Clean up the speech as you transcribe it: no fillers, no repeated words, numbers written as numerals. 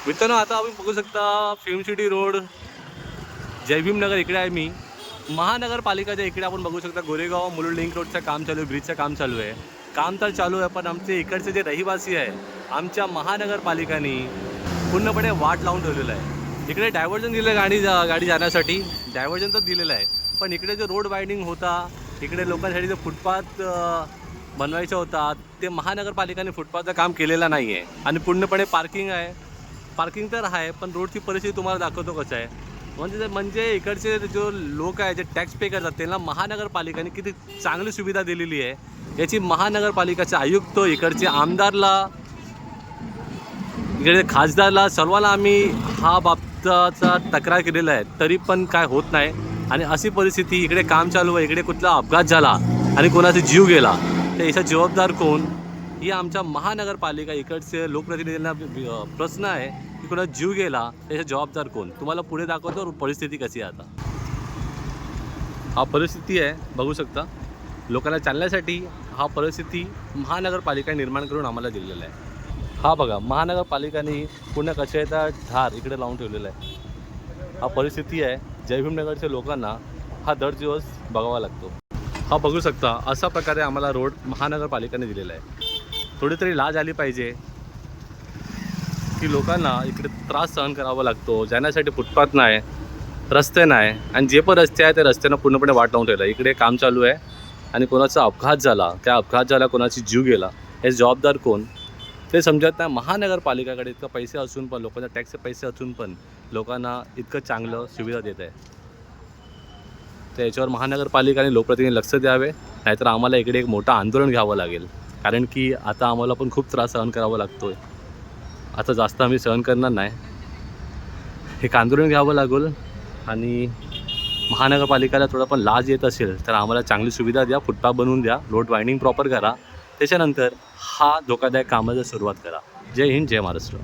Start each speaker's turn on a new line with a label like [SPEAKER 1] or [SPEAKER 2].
[SPEAKER 1] मित्रांनो, आता आपण बघू शकता फिल्म सिटी रोड, जय भीमनगर इकडे आहे मी. महानगरपालिकाच्या इकडे आपण बघू शकता गोरेगाव मुलुंड लिंक रोडचं काम चालू आहे, ब्रिजचं काम चालू आहे. काम तर चालू आहे, पण आमचे इकडचे जे रहिवासी आहे आमच्या महानगरपालिकाने पूर्णपणे वाट लावून ठेवलेलं आहे. इकडे डायव्हर्जन दिलं गाडी जाण्यासाठी, डायव्हर्जन तर दिलेलं आहे, पण इकडे जो रोड वायडिंग होता, इकडे लोकांसाठी जो फुटपाथ बनवायचा होता, ते महानगरपालिकाने फुटपाथचं काम केलेलं नाही आहे. आणि पूर्णपणे पार्किंग तर आहे, पण रोडची परिस्थिती तुम्हाला दाखवतो कसं आहे. म्हणजे इकडचे जो लोक आहे, जे टॅक्स पे करतात, त्यांना महानगरपालिकाने किती चांगली सुविधा दिलेली आहे याची महानगरपालिकाचे आयुक्त, इकडचे आमदारला, इकडे खासदारला, सर्वांना आम्ही हा बाबतीचा तक्रार केलेला आहे, तरी पण काय होत नाही. आणि अशी परिस्थिती, इकडे काम चालू आहे, इकडे कुठला अपघात झाला आणि कोणाचा जीव गेला तर याचा जबाबदार कोण, ही आमच्या महानगरपालिका इकडचे लोकप्रतिनिधींना प्रश्न आहे की कोणाचा जीव गेला त्याचा जबाबदार कोण. तुम्हाला पुढे दाखवतो परिस्थिती कशी आहे. आता हा परिस्थिती आहे, बघू शकता. लोकांना चालण्यासाठी हा परिस्थिती महानगरपालिका निर्माण करून आम्हाला दिलेला आहे. हा बघा, महानगरपालिकाने पूर्ण कचऱ्याचा ढार इकडे लावून ठेवलेला आहे. हा परिस्थिती आहे. जय भीमनगरच्या लोकांना हा दर दिवस बघावा लागतो. हा बघू शकता, अशा प्रकारे आम्हाला रोड महानगरपालिकेने दिलेला आहे. थोडी तरी लाज आली पाहिजे की लोकांना इकडे त्रास सहन करावा लागतो. जाण्यासाठी फुटपाथ नाही, रस्ते नाही, आणि जे पण रस्ते आहे त्या रस्त्यांना पूर्णपणे वाट लावून ठेवला. इकडे काम चालू आहे आणि कोणाचा अपघात झाला, त्या अपघात झाला, कोणाची जीव गेला, हे जबाबदार कोण ते समजत नाही. महानगरपालिकाकडे इतकं पैसे असून पण, लोकांच्या टॅक्सचे पैसे असून पण लोकांना इतकं चांगलं सुविधा देत आहे. तर याच्यावर महानगरपालिकाने लोकप्रतिनिधी लक्ष द्यावे, नाहीतर आम्हाला इकडे एक मोठं आंदोलन घ्यावं लागेल. कारण की आता आम्हाला पण खूप त्रास सहन करावा लागतो आहे. आता जास्त आम्ही सहन करणार नाही, एक आंदोलन घ्यावं लागेल. आणि महानगरपालिकेला थोडा पण लाज येत असेल तर आम्हाला चांगली सुविधा द्या, फुटपाथ बनवून द्या, रोड वायडिंग प्रॉपर करा, त्याच्यानंतर हा धोकादायक कामाला सुरुवात करा. जय हिंद, जय महाराष्ट्र.